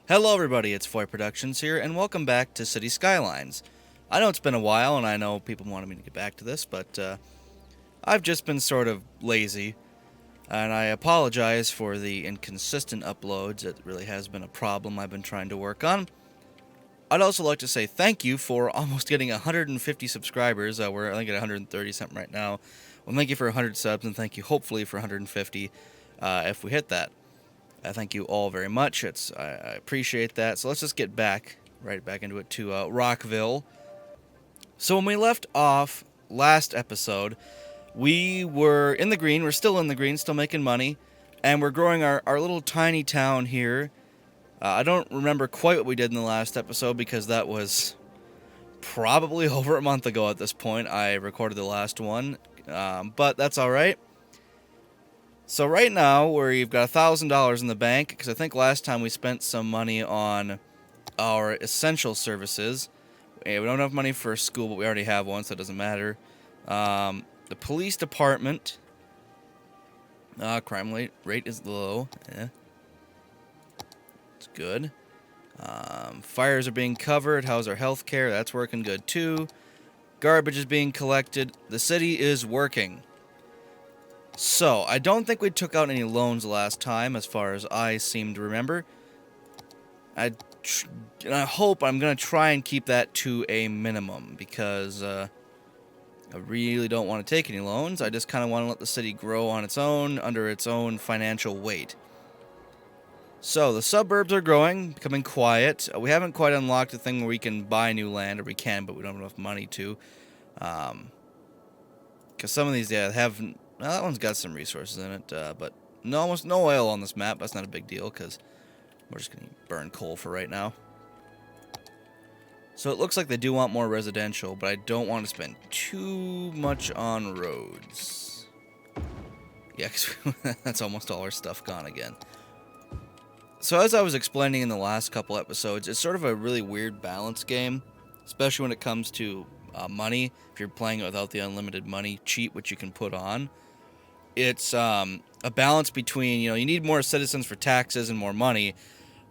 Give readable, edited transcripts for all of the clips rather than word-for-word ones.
Hello everybody, it's Foy Productions here, and welcome back to Cities Skylines. I know it's been a while, and I know people wanted me to get back to this, but I've just been sort of lazy, and I apologize for the inconsistent uploads. It really has been a problem I've been trying to work on. I'd also like to say thank you for almost getting 150 subscribers. We're I think at 130 something right now. Well, thank you for 100 subs, and thank you hopefully for 150 if we hit that. Thank you all very much. I appreciate that. So let's just get right back into it to Rockville. So when we left off last episode, we were in the green. We're still in the green, still making money, and we're growing our little tiny town here. I don't remember quite what we did in the last episode because that was probably over a month ago at this point. I recorded the last one, but that's all right. So right now, we've got $1,000 in the bank, because I think last time we spent some money on our essential services. We don't have money for school, but we already have one, so it doesn't matter. The police department, crime rate is low. It's good. Fires are being covered. How's our health care? That's working good, too. Garbage is being collected. The city is working. So, I don't think we took out any loans last time, as far as I seem to remember. I hope I'm going to try and keep that to a minimum, because I really don't want to take any loans. I just kind of want to let the city grow on its own, under its own financial weight. So, the suburbs are growing, becoming quiet. We haven't quite unlocked the thing where we can buy new land, or we can, but we don't have enough money to. Because some of these, have... Well, that one's got some resources in it, but almost no oil on this map. That's not a big deal, because we're just going to burn coal for right now. So it looks like they do want more residential, but I don't want to spend too much on roads. Yeah, because that's almost all our stuff gone again. So as I was explaining in the last couple episodes, it's sort of a really weird balance game, especially when it comes to money. If you're playing it without the unlimited money cheat, which you can put on. It's a balance between, you need more citizens for taxes and more money,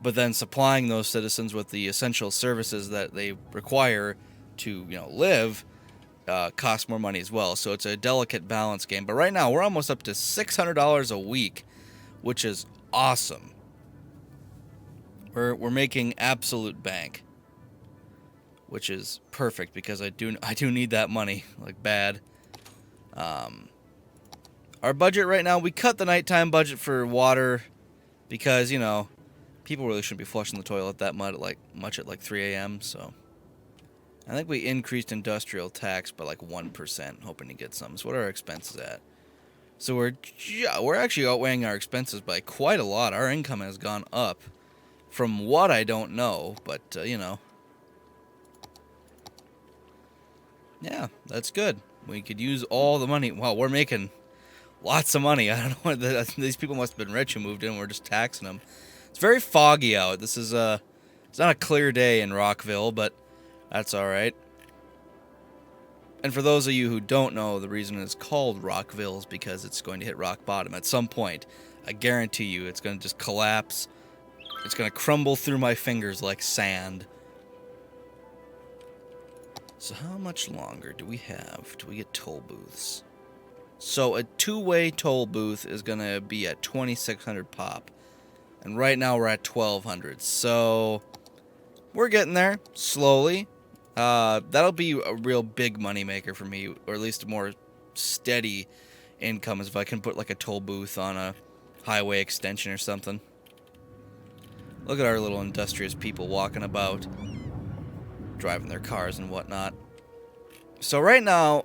but then supplying those citizens with the essential services that they require to, live, costs more money as well. So it's a delicate balance game. But right now, we're almost up to $600 a week, which is awesome. We're making absolute bank, which is perfect because I do need that money, like bad. Our budget right now, we cut the nighttime budget for water because, people really shouldn't be flushing the toilet that much at 3 a.m., so. I think we increased industrial tax by 1%, hoping to get some. So what are our expenses at? So we're actually outweighing our expenses by quite a lot. Our income has gone up from what I don't know, but, Yeah, that's good. We could use all the money. Wow, we're making lots of money. I don't know. These people must have been rich who moved in. We're just taxing them. It's very foggy out. This is it's not a clear day in Rockville, but that's all right. And for those of you who don't know, the reason it's called Rockville is because it's going to hit rock bottom at some point. I guarantee you, it's going to just collapse. It's going to crumble through my fingers like sand. So how much longer do we have till we get toll booths? So a two-way toll booth is going to be at 2,600 pop. And right now we're at 1,200. So we're getting there slowly. That'll be a real big moneymaker for me, or at least a more steady income, is if I can put a toll booth on a highway extension or something. Look at our little industrious people walking about, driving their cars and whatnot. So right now,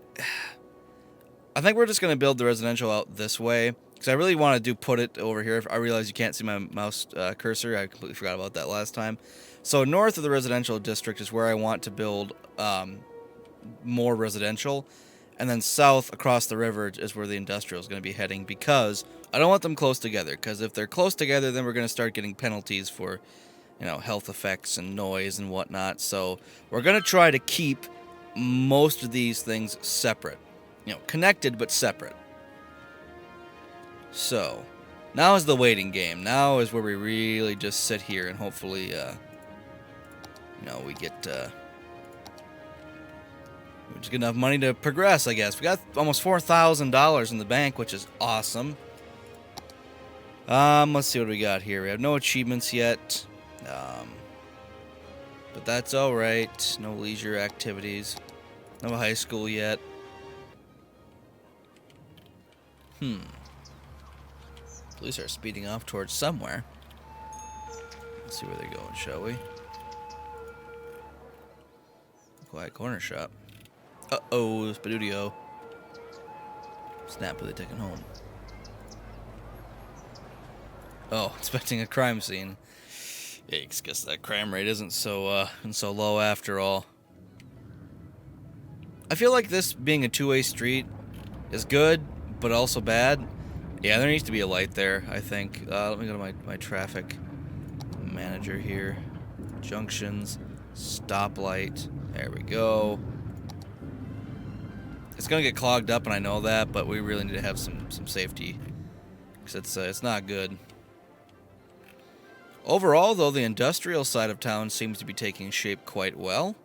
I think we're just going to build the residential out this way, because I really want to put it over here. I realize you can't see my mouse cursor. I completely forgot about that last time. So north of the residential district is where I want to build more residential, and then south across the river is where the industrial is going to be heading, because I don't want them close together, because if they're close together, then we're going to start getting penalties for, health effects and noise and whatnot. So we're going to try to keep most of these things separate. Connected but separate. So Now is the waiting game. Now is where we really just sit here and hopefully, we get just get enough money to progress, I guess. We got almost $4,000 in the bank, which is awesome. Let's see what we got here. We have no achievements yet. But that's alright. No leisure activities. No high school yet. Police are speeding off towards somewhere. Let's see where they're going, shall we? Quiet corner shop. Uh-oh, Spadudio. Snap, who are they taking home? Oh, inspecting a crime scene. Yikes, guess that crime rate isn't so low after all. I feel like this being a two-way street is good, but also bad. Yeah, there needs to be a light there, I think. Let me go to my traffic manager here. Junctions, stoplight. There we go. It's gonna get clogged up, and I know that, but we really need to have some safety, because it's not good. Overall, though, the industrial side of town seems to be taking shape quite well.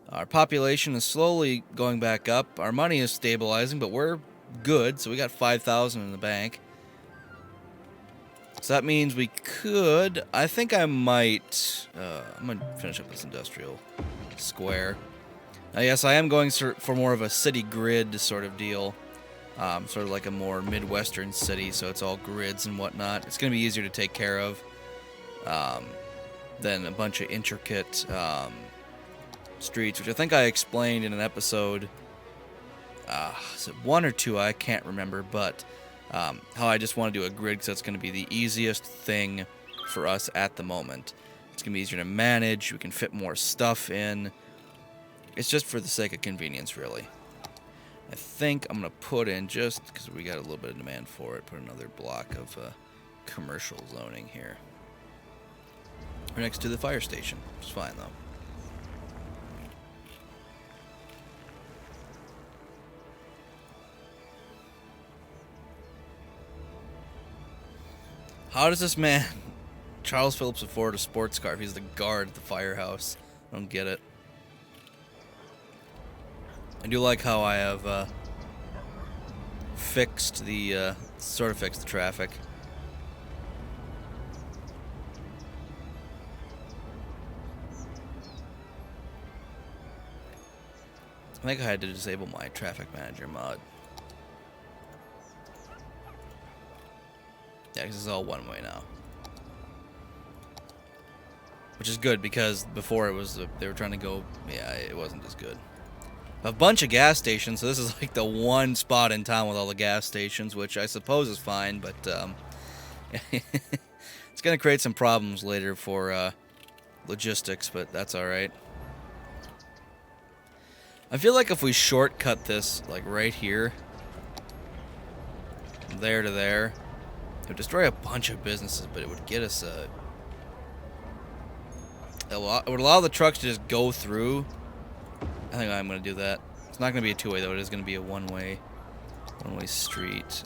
Our population is slowly going back up. Our money is stabilizing, but we're good, so we got 5,000 in the bank. So that means we could... I think I might... I'm going to finish up this industrial square. Now, yes, I am going for more of a city grid sort of deal. Sort of like a more Midwestern city, so it's all grids and whatnot. It's going to be easier to take care of than a bunch of intricate streets, which I think I explained in an episode... is it 1 or 2? I can't remember, but how I just want to do a grid because that's going to be the easiest thing for us at the moment. It's going to be easier to manage. We can fit more stuff in. It's just for the sake of convenience, really. I think I'm going to put in, just because we got a little bit of demand for it, put another block of commercial zoning here. We're next to the fire station, which is fine, though. How does this man, Charles Phillips, afford a sports car if he's the guard at the firehouse? I don't get it. I do like how I have fixed the, sort of fixed the traffic. I think I had to disable my traffic manager mod. Yeah, because it's all one way now. Which is good, because before it was, they were trying to go, yeah, it wasn't as good. A bunch of gas stations, so this is like the one spot in town with all the gas stations, which I suppose is fine, but it's going to create some problems later for logistics, but that's alright. I feel like if we shortcut this, like right here, from there to there, it would destroy a bunch of businesses, but it would get us it would allow the trucks to just go through. I think I'm going to do that. It's not going to be a two-way, though. It is going to be a one-way street.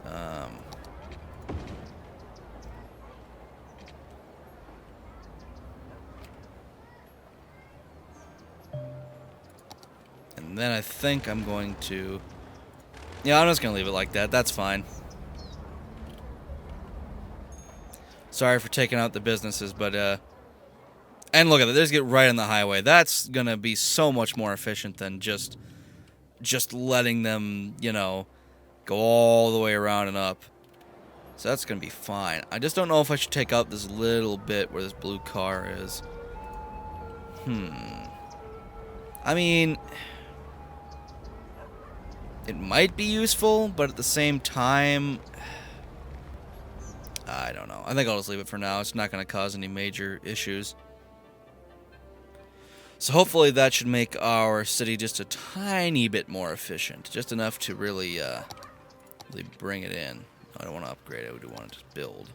And then I think I'm going to... Yeah, I'm just going to leave it like that. That's fine. Sorry for taking out the businesses, but... And look at that. They just get right on the highway. That's going to be so much more efficient than just letting them, you know, go all the way around and up. So that's going to be fine. I just don't know if I should take out this little bit where this blue car is. I mean... It might be useful, but at the same time... I don't know. I think I'll just leave it for now. It's not going to cause any major issues. So hopefully that should make our city just a tiny bit more efficient. Just enough to really, really bring it in. I don't want to upgrade it. I do want to just build.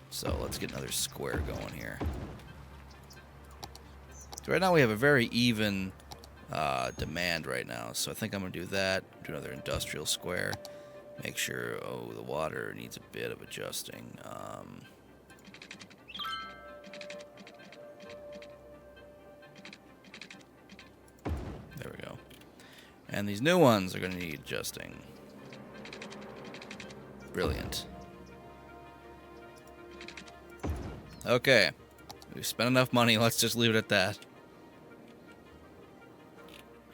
So let's get another square going here. So right now we have a very even demand right now. So I think I'm going to do that. Do another industrial square. Make sure, oh, the water needs a bit of adjusting. There we go. And these new ones are going to need adjusting. Brilliant. Okay. We've spent enough money. Let's just leave it at that.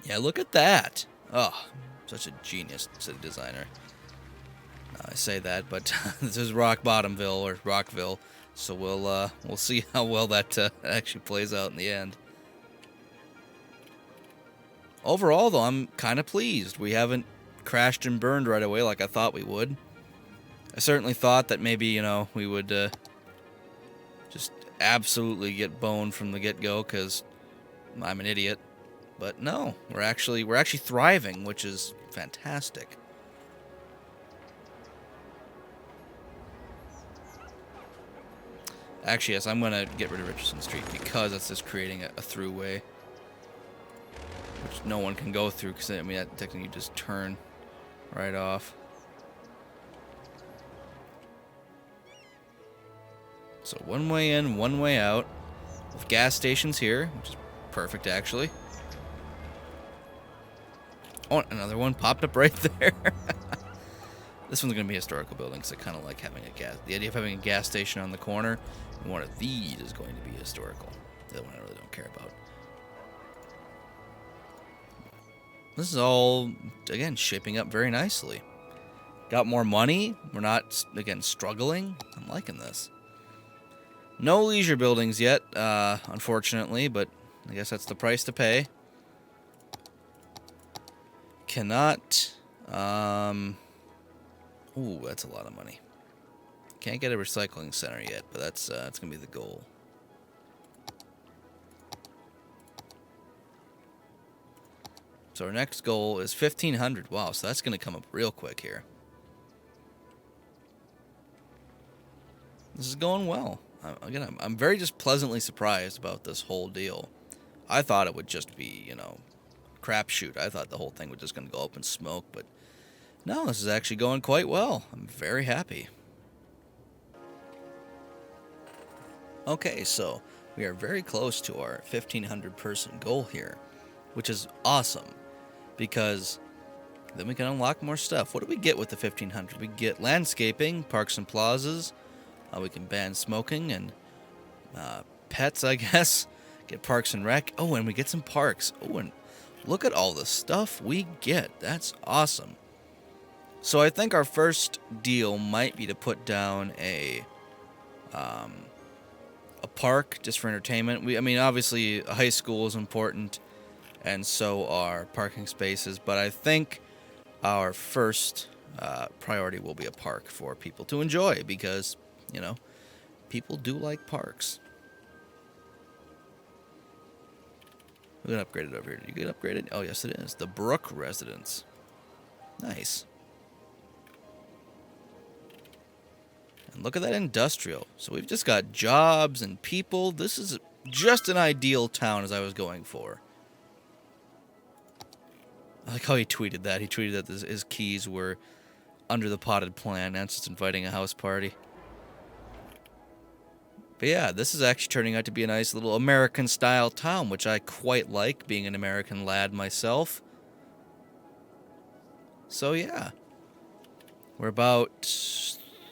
Yeah, look at that. Oh, such a genius city designer. I say that, but this is Rock Bottomville or Rockville, so we'll see how well that actually plays out in the end. Overall, though, I'm kind of pleased. We haven't crashed and burned right away like I thought we would. I certainly thought that maybe, you know, we would just absolutely get boned from the get-go because I'm an idiot. But no, we're actually thriving, which is fantastic. Actually, yes, I'm going to get rid of Richardson Street because it's just creating a throughway, which no one can go through because, I mean, that technically you just turn right off. So one way in, one way out, with gas stations here, which is perfect, actually. Oh, another one popped up right there. This one's going to be a historical building, because I kind of like having the idea of having a gas station on the corner. And one of these is going to be historical. The other one I really don't care about. This is all, again, shaping up very nicely. Got more money. We're not, again, struggling. I'm liking this. No leisure buildings yet, unfortunately, but I guess that's the price to pay. Cannot, ooh, that's a lot of money. Can't get a recycling center yet, but that's gonna be the goal. So our next goal is 1,500. Wow, so that's gonna come up real quick here. This is going well. Again, I'm very just pleasantly surprised about this whole deal. I thought it would just be, you know, crapshoot. I thought the whole thing was just going to go up in smoke, but no, this is actually going quite well. I'm very happy. Okay, so we are very close to our 1,500 person goal here, which is awesome because then we can unlock more stuff. What do we get with the 1,500? We get landscaping, parks and plazas. We can ban smoking and pets, I guess. Get parks and rec. Oh, and we get some parks. Oh, and look at all the stuff we get. That's awesome. So I think our first deal might be to put down a park just for entertainment. I mean, obviously, a high school is important, and so are parking spaces. But I think our first priority will be a park for people to enjoy because, you know, people do like parks. We're going to upgrade it over here. Did you get upgraded? Oh, yes, it is. The Brook Residence. Nice. And look at that industrial. So we've just got jobs and people. This is just an ideal town as I was going for. I like how he tweeted that. He tweeted that his keys were under the potted plant. Now it's just inviting a house party. But yeah, this is actually turning out to be a nice little American-style town, which I quite like, being an American lad myself. So yeah, we're about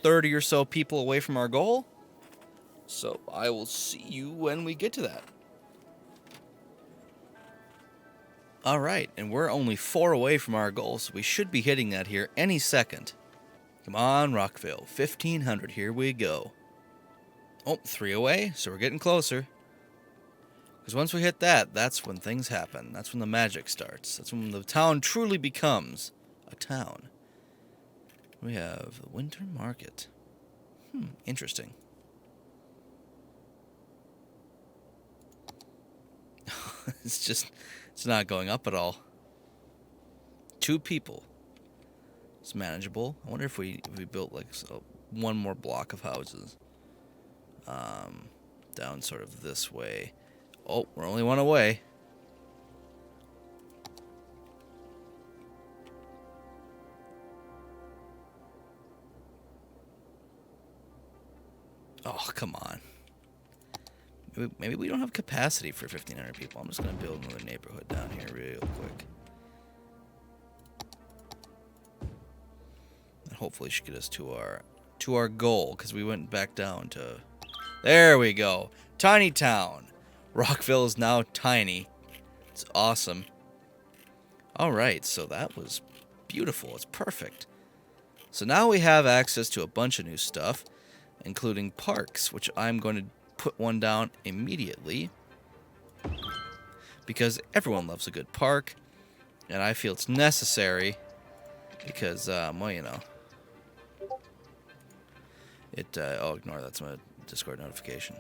30 or so people away from our goal. So I will see you when we get to that. All right, and we're only 4 away from our goal, so we should be hitting that here any second. Come on, Rockville, 1,500, here we go. Oh, 3 away, so we're getting closer. Because once we hit that, that's when things happen. That's when the magic starts. That's when the town truly becomes a town. We have the Winter Market. Interesting. It's not going up at all. 2 people. It's manageable. I wonder if we built like one more block of houses. Down sort of this way. Oh, we're only 1 away. Maybe we don't have capacity for 1,500 people. I'm just going to build another neighborhood down here real quick. And hopefully should get us to our goal, because we went back down to... There we go. Tiny town. Rockville is now tiny. It's awesome. Alright, so that was beautiful. It's perfect. So now we have access to a bunch of new stuff, including parks, which I'm going to put one down immediately, because everyone loves a good park, and I feel it's necessary, because, well, you know, oh, ignore that's my Discord notification.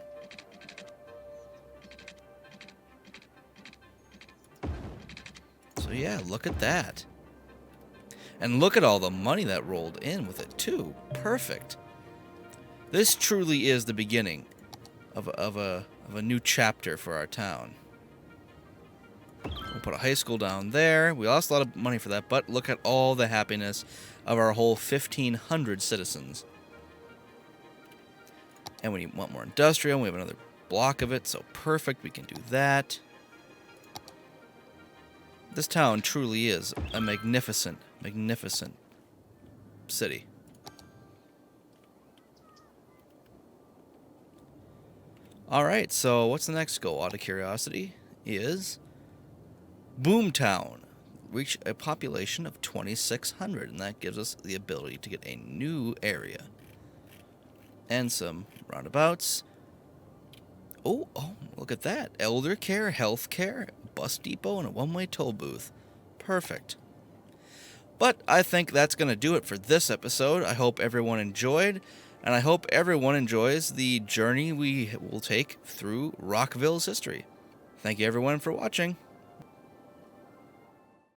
So yeah, look at that. And look at all the money that rolled in with it, too. Perfect. This truly is the beginning of a new chapter for our town. We'll put a high school down there. We lost a lot of money for that, but look at all the happiness of our whole 1,500 citizens. And we want more industrial. We have another block of it, so perfect. We can do that. This town truly is a magnificent, magnificent city. Alright, so what's the next goal, out of curiosity, is Boomtown. Reach a population of 2,600, and that gives us the ability to get a new area. And some roundabouts. Oh, look at that. Elder care, health care, bus depot, and a one-way toll booth. Perfect. But I think that's going to do it for this episode. I hope everyone enjoyed, and I hope everyone enjoys the journey we will take through Rockville's history. Thank you, everyone, for watching.